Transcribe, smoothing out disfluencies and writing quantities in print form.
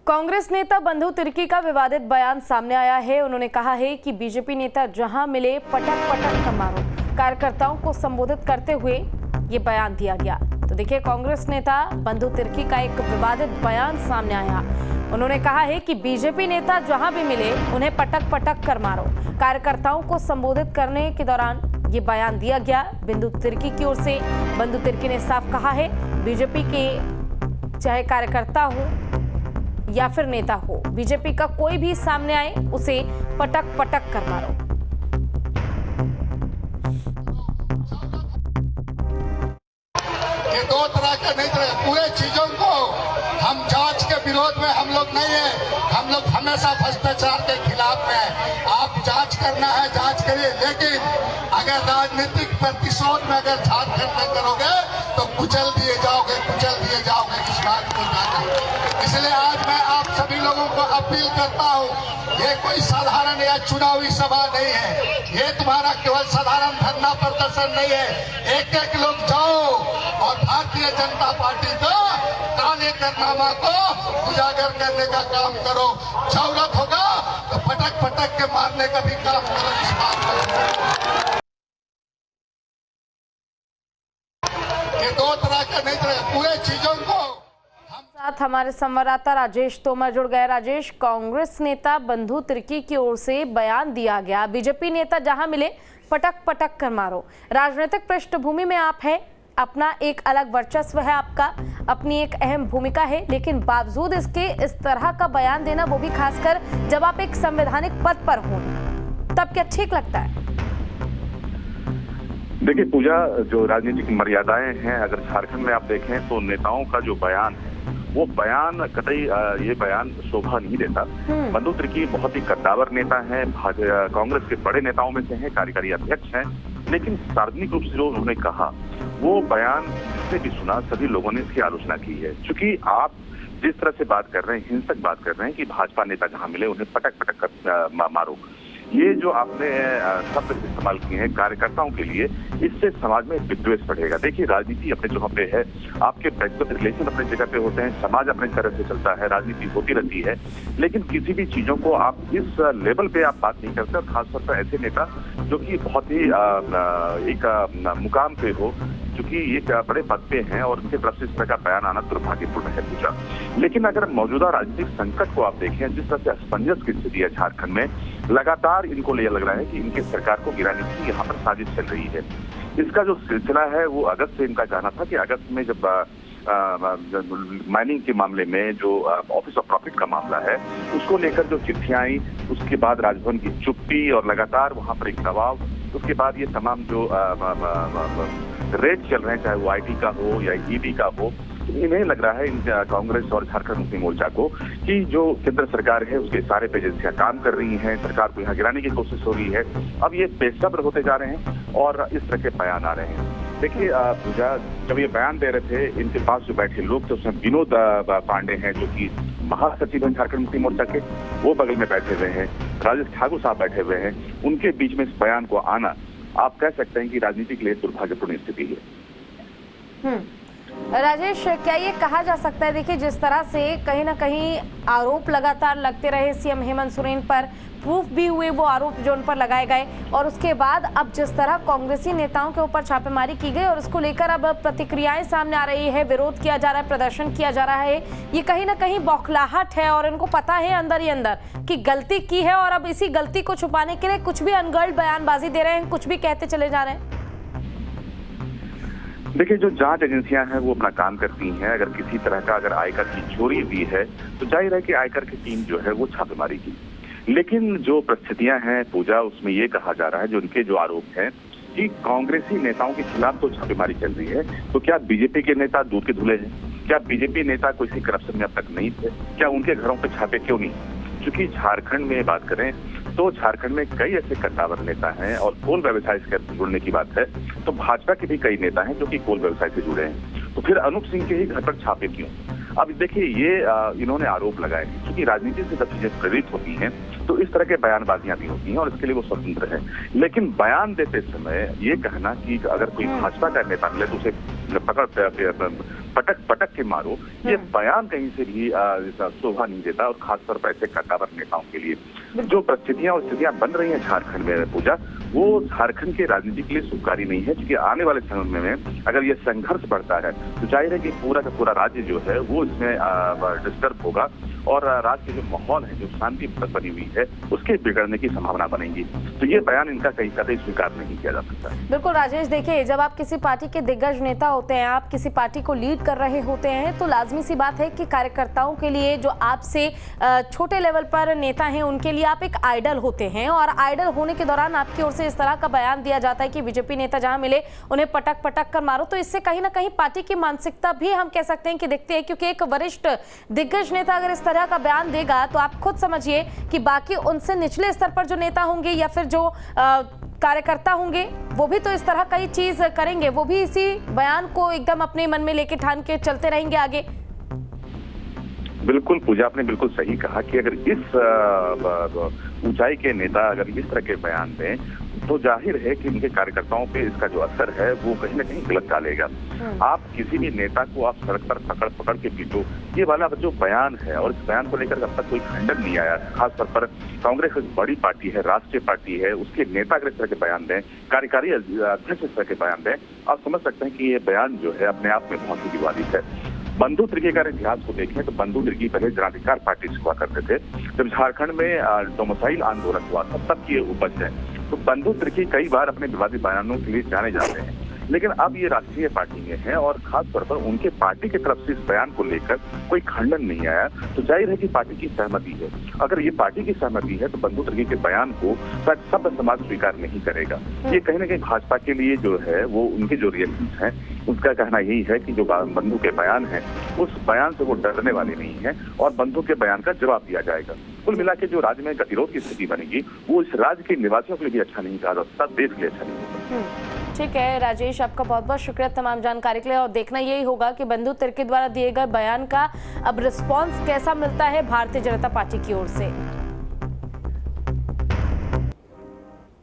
कांग्रेस नेता बंधु तिर्की का विवादित बयान सामने आया है। उन्होंने कहा है कि बीजेपी नेता जहां मिले पटक पटक कर मारो। कार्यकर्ताओं को संबोधित करते हुए ये बयान दिया गया। तो देखिए, कांग्रेस नेता बंधु तिर्की का एक विवादित बयान सामने आया। उन्होंने कहा है कि बीजेपी नेता जहां भी मिले उन्हें पटक पटक कर मारो। कार्यकर्ताओं को संबोधित करने के दौरान ये बयान दिया गया बंधु तिर्की की ओर से। बंधु तिर्की ने साफ कहा है, बीजेपी के चाहे कार्यकर्ता हो या फिर नेता हो, बीजेपी का कोई भी सामने आए उसे पटक पटक कर मारो। ये दो तरह का नहीं, पूरे चीजों को हम जांच के विरोध में हम लोग नहीं है। हम लोग हमेशा भ्रष्टाचार के खिलाफ हैं। आप जांच करना है जांच करिए, लेकिन अगर राजनीतिक प्रतिशोध में अगर झारखंड में करोगे तो कुचल दिए जाओगे इस बात को जाना। इसलिए आज मैं आप सभी लोगों को अपील करता हूँ, ये कोई साधारण या चुनावी सभा नहीं है। ये तुम्हारा केवल साधारण धरना प्रदर्शन नहीं है। एक एक लोग जाओ और भारतीय जनता पार्टी का काले कारनामा को उजागर करने का काम करो। जरूरत होगा तो पटक पटक के मारने का भी काम करो। इस बात को ये दो तरह का नहीं, पूरे चीजों को साथ हमारे संवाददाता राजेश तोमर जुड़ गए। राजेश, कांग्रेस नेता बंधु तिर्की की ओर से बयान दिया गया, बीजेपी नेता जहां मिले पटक पटक कर मारो। राजनीतिक पृष्ठभूमि में आप हैं, अपना एक अलग वर्चस्व है, आपका अपनी एक अहम भूमिका है, लेकिन बावजूद इसके इस तरह का बयान देना, वो भी खासकर जब आप एक संवैधानिक पद पर हों, तब क्या ठीक लगता है? देखिए पूजा, जो राजनीतिक मर्यादाएं हैं, अगर झारखंड में आप देखें तो नेताओं का जो बयान है वो बयान कतई ये बयान शोभा नहीं देता। बंधु तिर्की बहुत ही कद्दावर नेता है, कांग्रेस के बड़े नेताओं में से हैं, कार्यकारी अध्यक्ष हैं, लेकिन सार्वजनिक रूप से जो उन्होंने कहा वो बयान जिसने भी सुना सभी लोगों ने इसकी आलोचना की है। क्योंकि आप जिस तरह से बात कर रहे हैं, हिंसक बात कर रहे हैं कि भाजपा नेता जहां मिले उन्हें पटक पटक कर मारो, ये जो आपने शब्द इस्तेमाल किए हैं कार्यकर्ताओं के लिए, इससे समाज में विद्वेष बढ़ेगा। देखिए, राजनीति अपने जगह पे है, आपके व्यक्तिगत रिलेशन अपने जगह पे होते हैं, समाज अपने तरह से चलता है, राजनीति होती रहती है, लेकिन किसी भी चीजों को आप इस लेवल पे आप बात नहीं करते। और खासतौर पर ऐसे नेता जो कि बहुत ही एक मुकाम पे हो, चूंकि ये बड़े पद पे हैं और उनके तरफ से इस तरह का बयान आना दुर्भाग्यपूर्ण है पूजा। लेकिन अगर मौजूदा राजनीतिक संकट को आप देखें, जिस तरह से असमंजस की स्थिति है झारखंड में, लगातार इनको ये लग रहा है कि इनकी सरकार को गिराने की यहाँ पर साजिश चल रही है। इसका जो सिलसिला है वो अगस्त से इनका जाना था कि अगस्त में जब माइनिंग के मामले में जो ऑफिस ऑफ प्रॉफिट का मामला है उसको लेकर जो चिट्ठियां आई, उसके बाद राजभवन की चुप्पी और लगातार वहां पर एक दबाव, उसके बाद ये तमाम जो रेड चल रहे हैं, चाहे वो आईटी का हो या ईडी का हो, इन्हें लग रहा है इन कांग्रेस और झारखंड मुक्ति मोर्चा को कि जो केंद्र सरकार है उसके सारे एजेंसियां काम कर रही हैं, सरकार को यहाँ गिराने की कोशिश हो रही है। अब ये बेसब्र होते जा रहे हैं और इस तरह के बयान आ रहे हैं। देखिए पूजा, जब ये बयान दे रहे थे, इनके पास जो बैठे लोग थे उसमें विनोद पांडे हैं जो कि महासचिव हैं झारखंड मुक्ति मोर्चा के, वो बगल में बैठे हुए हैं, राजेश ठाकुर साहब बैठे हुए हैं। उनके बीच में इस बयान को आना, आप कह सकते हैं कि राजनीति के लिए दुर्भाग्यपूर्ण स्थिति है। राजेश, क्या ये कहा जा सकता है, देखिए जिस तरह से कहीं ना कहीं आरोप लगातार लगते रहे सीएम हेमंत सोरेन पर, प्रूफ भी हुए वो आरोप जो उन पर लगाए गए, और उसके बाद अब जिस तरह कांग्रेसी नेताओं के ऊपर छापेमारी की गई और उसको लेकर अब प्रतिक्रियाएं सामने आ रही है, विरोध किया जा रहा है, प्रदर्शन किया जा रहा है, ये कहीं ना कहीं बौखलाहट है और इनको पता है अंदर ही अंदर कि गलती की है और अब इसी गलती को छुपाने के लिए कुछ भी अनगढ़ बयानबाजी दे रहे हैं, कुछ भी कहते चले जा रहे हैं। देखिए, जो जांच एजेंसियां हैं वो अपना काम करती हैं। अगर किसी तरह का अगर आयकर की चोरी हुई है तो जाहिर है कि आयकर की टीम जो है वो छापेमारी की। लेकिन जो परिस्थितियां हैं पूजा, उसमें ये कहा जा रहा है, जो उनके जो आरोप हैं कि कांग्रेसी नेताओं के खिलाफ तो छापेमारी चल रही है, तो क्या बीजेपी के नेता दूध के धुले हैं? क्या बीजेपी नेता किसी करप्शन में अब तक नहीं थे? क्या उनके घरों पर छापे क्यों नहीं? क्योंकि झारखंड में बात करें तो झारखंड में कई ऐसे कद्दावर नेता हैं और कोल व्यवसाय से जुड़ने की बात है तो भाजपा के भी कई नेता हैं जो कि कोल व्यवसाय से जुड़े हैं। तो फिर अनूप सिंह के ही घर पर छापे क्यों? अब देखिए, ये इन्होंने आरोप लगाए हैं क्योंकि राजनीति से जब चीजें प्रेरित होती हैं तो इस तरह के बयानबाजियां भी होती हैं और इसके लिए वो स्वतंत्र है। लेकिन बयान देते समय ये कहना कि अगर कोई भाजपा का नेता मिले तो उसे पटक पटक के मारो, ये बयान कहीं से भी शोभा नहीं देता, और खासतौर पर ऐसे कद्दावर नेताओं के लिए। जो परिस्थितियां और स्थितियां बन रही हैं झारखंड में पूजा, वो झारखंड के राजनीति के लिए शुभकारी नहीं है, क्योंकि आने वाले समय में अगर ये संघर्ष बढ़ता है तो जाहिर है कि पूरा का पूरा राज्य जो है वो इसमें डिस्टर्ब होगा, और राज्य के जो माहौल है, जो शांति बनी हुई है, उसके बिगड़ने की संभावना बनेगी। तो ये बयान इनका कहीं कतई स्वीकार नहीं किया जा सकता। बिल्कुल राजेश, देखिए जब आप किसी पार्टी के दिग्गज नेता होते हैं, आप किसी पार्टी को लीड कर रहे होते हैं, तो लाजमी सी बात है कि कार्यकर्ताओं के लिए, जो आपसे छोटे लेवल पर नेता हैं, उनके लिए आप एक आइडल होते हैं, और आइडल होने के दौरान आपकी ओर से इस तरह का बयान दिया जाता है कि बीजेपी नेता जहां मिले उन्हें पटक पटक कर मारो, तो इससे कहीं ना कहीं पार्टी की मानसिकता भी हम कह सकते हैं कि दिखती है, क्योंकि एक वरिष्ठ दिग्गज नेता अगर इस तरह का बयान देगा तो आप खुद समझिए कि बाकी उनसे निचले स्तर पर जो नेता होंगे या फिर जो कार्यकर्ता होंगे, वो भी तो इस तरह का ही चीज करेंगे, वो भी इसी बयान को एकदम अपने मन में लेके ठान के चलते रहेंगे आगे। बिल्कुल पूजा, आपने बिल्कुल सही कहा कि अगर इस ऊंचाई के नेता अगर इस तरह के बयान दें तो जाहिर है कि उनके कार्यकर्ताओं पे इसका जो असर है वो कहीं ना कहीं गलत डालेगा। आप किसी भी नेता को आप सड़क पर पकड़ पकड़ के पीटो, ये वाला जो बयान है, और इस बयान को लेकर अब तक कोई खंडन नहीं आया। खासतौर पर कांग्रेस एक बड़ी पार्टी है, राष्ट्रीय पार्टी है, उसके नेता अगर इस तरह के बयान दें, कार्यकारी अध्यक्ष इस तरह के बयान दें, आप समझ सकते हैं कि ये बयान जो है अपने आप में बहुत ही विवादित है। बंधु तिर्की का इतिहास को देखें तो बंधु तिर्की पहले जनाधिकार पार्टी से हुआ करते थे। जब झारखंड में डोमिसाइल आंदोलन हुआ तब की ये उपज है। तो बंधु तिर्की कई बार अपने विवादित बयानों के लिए जाने जाते हैं, लेकिन अब ये राष्ट्रीय पार्टी में है, और खासतौर पर उनके पार्टी की तरफ से इस बयान को लेकर कोई खंडन नहीं आया, तो जाहिर है कि पार्टी की सहमति है। अगर ये पार्टी की सहमति है तो बंधु तिर्की के बयान को शायद सब समाज स्वीकार नहीं करेगा। ये कहीं ना कहीं भाजपा के लिए जो है वो उनके जो रिएक्शन है, उसका कहना यही है कि जो बंधु के बयान है उस बयान से वो डरने वाले नहीं है, और बंधु के बयान का जवाब दिया जाएगा। कुल मिला के जो राज्य में गतिरोध की स्थिति बनेगी वो इस राज्य के निवासियों के लिए भी अच्छा नहीं कहा जा सकता, देश के लिए अच्छा नहीं होगा। ठीक है राजेश, आपका बहुत बहुत शुक्रिया तमाम जानकारी के लिए, और देखना यही होगा कि बंधु तिर्की द्वारा दिए गए बयान का अब रिस्पॉन्स कैसा मिलता है भारतीय जनता पार्टी की ओर से।